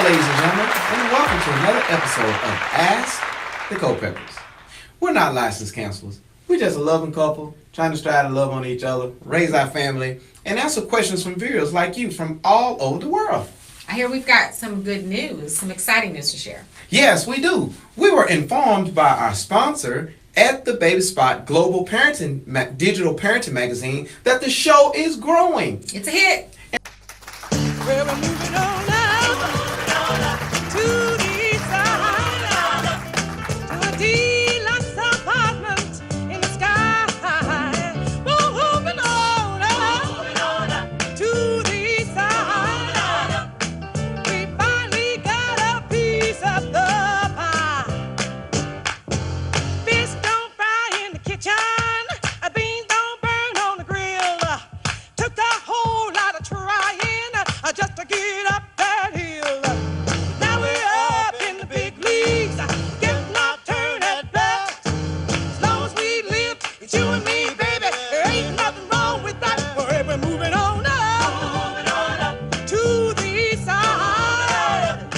ladies and gentlemen, and welcome to another episode of Asktheculpeppers. We're not licensed counselors. We're just a loving couple trying to strive to love on each other, raise our family, and answer questions from viewers like you from all over the world. I hear we've got some good news, some exciting news to share. Yes, we do. We were informed by our sponsor at the Baby Spot Global Parenting Digital Parenting Magazine that the show is growing. It's a hit. Well, we're moving on now to the east side, to a deluxe apartment in the sky. We're moving on to the east side. We finally got a piece of the pie. Fish don't fry in the kitchen, beans don't burn on the grill. Took a whole lot of trying just to get up that hill. Now we're up in the big leagues, getting our turn at bat. As long as we live, it's you and me, baby. There ain't nothing wrong with that. We're moving on up to the east side,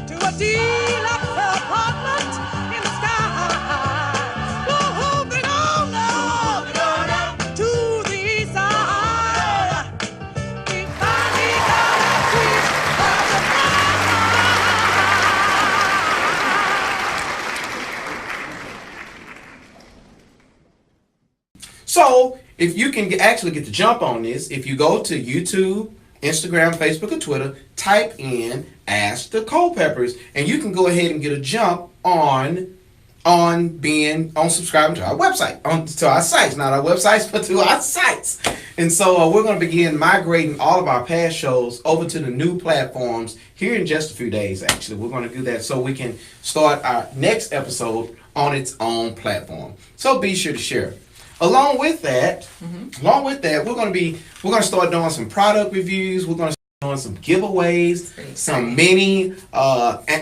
to a deluxe apartment in the sky. We're moving on up to the east side. We finally got a piece of the pie. So, if you can actually get the jump on this, if you go to YouTube, Instagram, Facebook, or Twitter, type in Ask the Culpeppers, and you can go ahead and get a jump on subscribing to our website, to our sites, not our websites, but to our sites. And so we're going to begin migrating all of our past shows over to the new platforms here in just a few days. Actually, we're going to do that so we can start our next episode on its own platform. So be sure to share. Along with that, we're going to start doing some product reviews. We're going to start doing some giveaways, some mini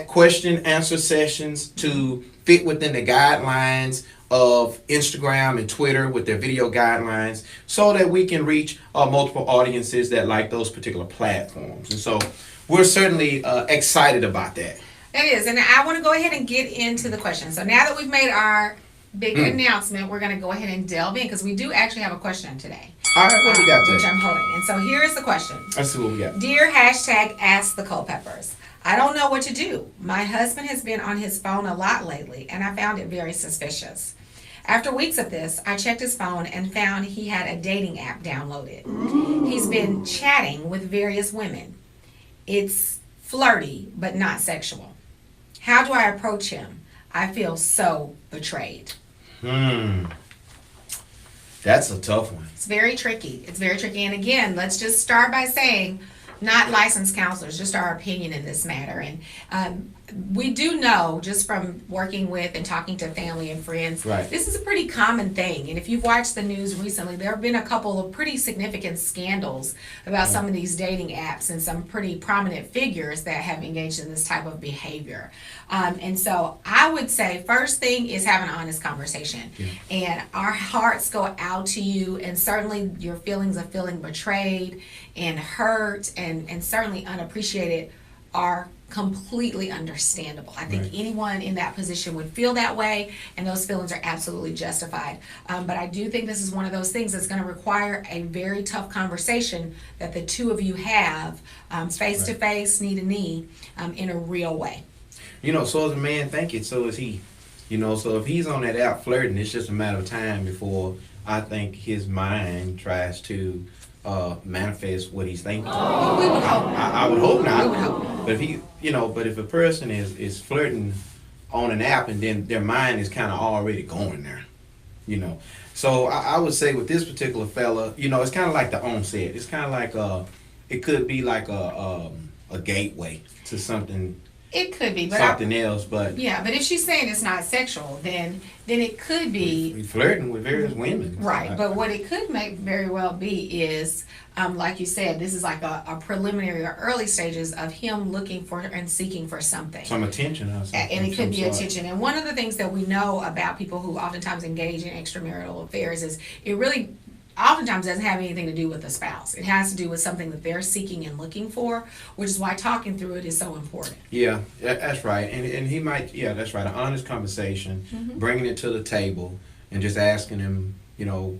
question answer sessions to fit within the guidelines of Instagram and Twitter with their video guidelines, so that we can reach multiple audiences that like those particular platforms. And so we're certainly excited about that. It is, and I want to go ahead and get into the question. So now that we've made our big announcement, we're going to go ahead and delve in, because we do actually have a question today. All right, what we got Which today? I'm holding. And so here is the question. Let's see what we got. Dear #AskTheCulpeppers, I don't know what to do. My husband has been on his phone a lot lately, and I found it very suspicious. After weeks of this, I checked his phone and found he had a dating app downloaded. He's been chatting with various women. It's flirty, but not sexual. How do I approach him? I feel so betrayed. That's a tough one. It's very tricky. It's very tricky. And again, let's just start by saying, not licensed counselors, just our opinion in this matter. And we do know, just from working with and talking to family and friends, Right. This is a pretty common thing. And if you've watched the news recently, there have been a couple of pretty significant scandals about some of these dating apps and some pretty prominent figures that have engaged in this type of behavior. And so I would say first thing is have an honest conversation. And our hearts go out to you, and certainly your feelings of feeling betrayed and hurt and certainly unappreciated are completely understandable. I think anyone in that position would feel that way, and those feelings are absolutely justified. But I do think this is one of those things that's going to require a very tough conversation that the two of you have face to face, knee to knee, in a real way. So as a man thinking, so is he. So if he's on that app flirting, it's just a matter of time before I think his mind tries to manifest what he's thinking. Oh, we would hope. I would hope not. We would hope. But if a person is flirting on an app and then their mind is kind of already going there, So I would say with this particular fella, it's kind of like the onset. It's kind of like it could be like a gateway to something. It could be, but something else, but yeah. But if she's saying it's not sexual, then it could be flirting with various women, right. But what it could make very well be is, like you said, this is like a preliminary or early stages of him looking for and seeking for something, some attention, or something, and it could be attention. And one of the things that we know about people who oftentimes engage in extramarital affairs is it really oftentimes doesn't have anything to do with the spouse. It has to do with something that they're seeking and looking for, which is why talking through it is so important. Yeah, that's right. And he might, that's right. An honest conversation, bringing it to the table, and just asking him,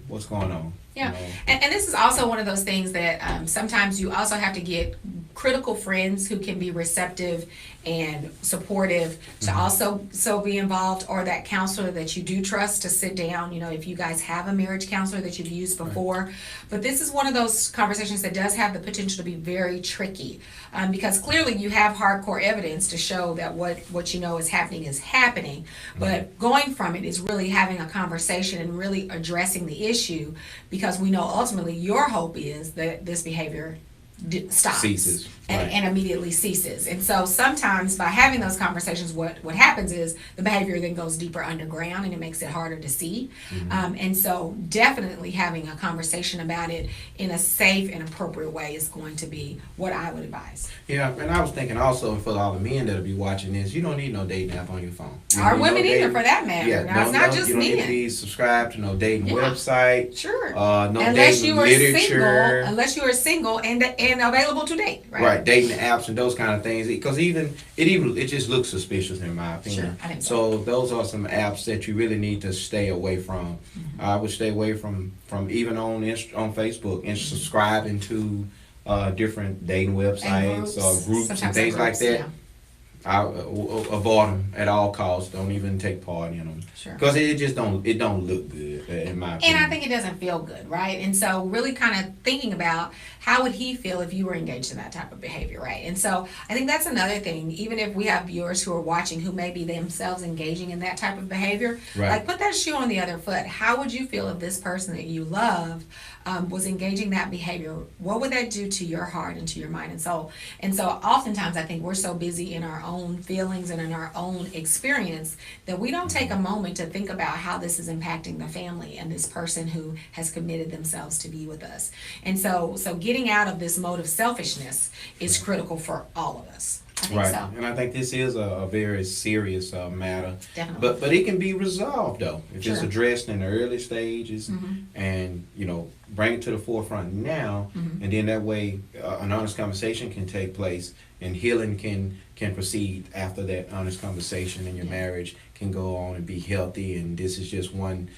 what's going on. Yeah, and this is also one of those things that sometimes you also have to get critical friends who can be receptive and supportive to also be involved, or that counselor that you do trust to sit down, if you guys have a marriage counselor that you've used before. But this is one of those conversations that does have the potential to be very tricky, because clearly you have hardcore evidence to show that what is happening, but going from it is really having a conversation and really addressing the issue, because we know ultimately your hope is that this behavior stops, ceases, and immediately ceases. And so sometimes by having those conversations, what happens is the behavior then goes deeper underground and it makes it harder to see. And so definitely having a conversation about it in a safe and appropriate way is going to be what I would advise. Yeah, and I was thinking also for all the men that'll be watching this, you don't need no dating app on your phone. Or women either, for that matter. Yeah, now, it's not just you don't need to men. be subscribed to no dating website. Sure. No unless dating you are literature. unless you are single and available to date, right? Right, dating apps and those kind of things. Because it just looks suspicious in my opinion. Sure, I think so those are some apps that you really need to stay away from. I would stay away from even on Facebook and subscribing to different dating websites or groups and things like that. Yeah. I avoid them at all costs. Don't even take part in them. Sure. Because it just don't look good in my opinion. And I think it doesn't feel good, right? And so really kind of thinking about how would he feel if you were engaged in that type of behavior, right? And so I think that's another thing. Even if we have viewers who are watching who may be themselves engaging in that type of behavior, like put that shoe on the other foot. How would you feel if this person that you love was engaging that behavior? What would that do to your heart and to your mind and soul? And so oftentimes I think we're so busy in our own feelings and in our own experience that we don't take a moment to think about how this is impacting the family and this person who has committed themselves to be with us. And so getting out of this mode of selfishness is critical for all of us. I think so. And I think this is a very serious matter. Definitely. But it can be resolved though if it's Sure. addressed in the early stages and bring it to the forefront now, and then that way an honest conversation can take place and healing can proceed after that honest conversation, and your marriage can go on and be healthy. And this is just one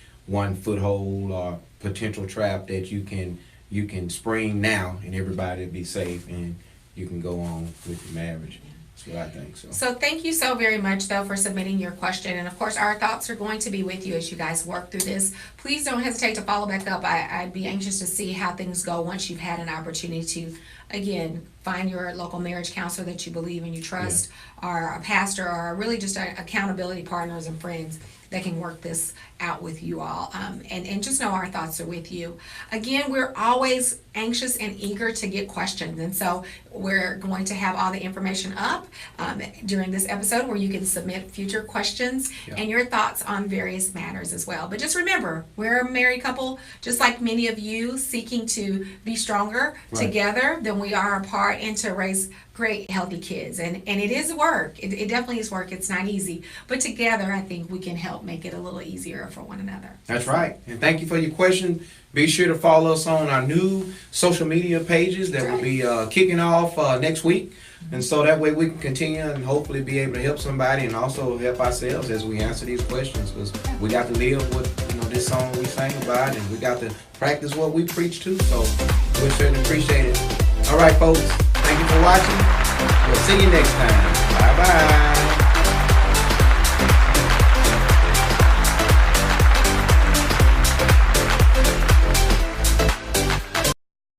foothold or potential trap that you can spring now, and everybody will be safe and you can go on with your marriage. That's what I think. So thank you so very much, though, for submitting your question. And of course, our thoughts are going to be with you as you guys work through this. Please don't hesitate to follow back up. I'd be anxious to see how things go once you've had an opportunity to, again, find your local marriage counselor that you believe and you trust, or a pastor, or really just accountability partners and friends that can work this out with you all. And just know our thoughts are with you. Again, we're always anxious and eager to get questions. And so we're going to have all the information up during this episode where you can submit future questions and your thoughts on various matters as well. But just remember, we're a married couple, just like many of you, seeking to be stronger together than we are apart, and to raise great healthy kids. And it is work. It definitely is work. It's not easy. But together, I think we can help make it a little easier for one another. That's right. And thank you for your question. Be sure to follow us on our new social media pages that will be kicking off next week. And so that way we can continue and hopefully be able to help somebody and also help ourselves as we answer these questions, because we got to live what this song we sang about, and we got to practice what we preach to. So we certainly appreciate it. All right, folks. Thank you for watching. We'll see you next time. Bye-bye.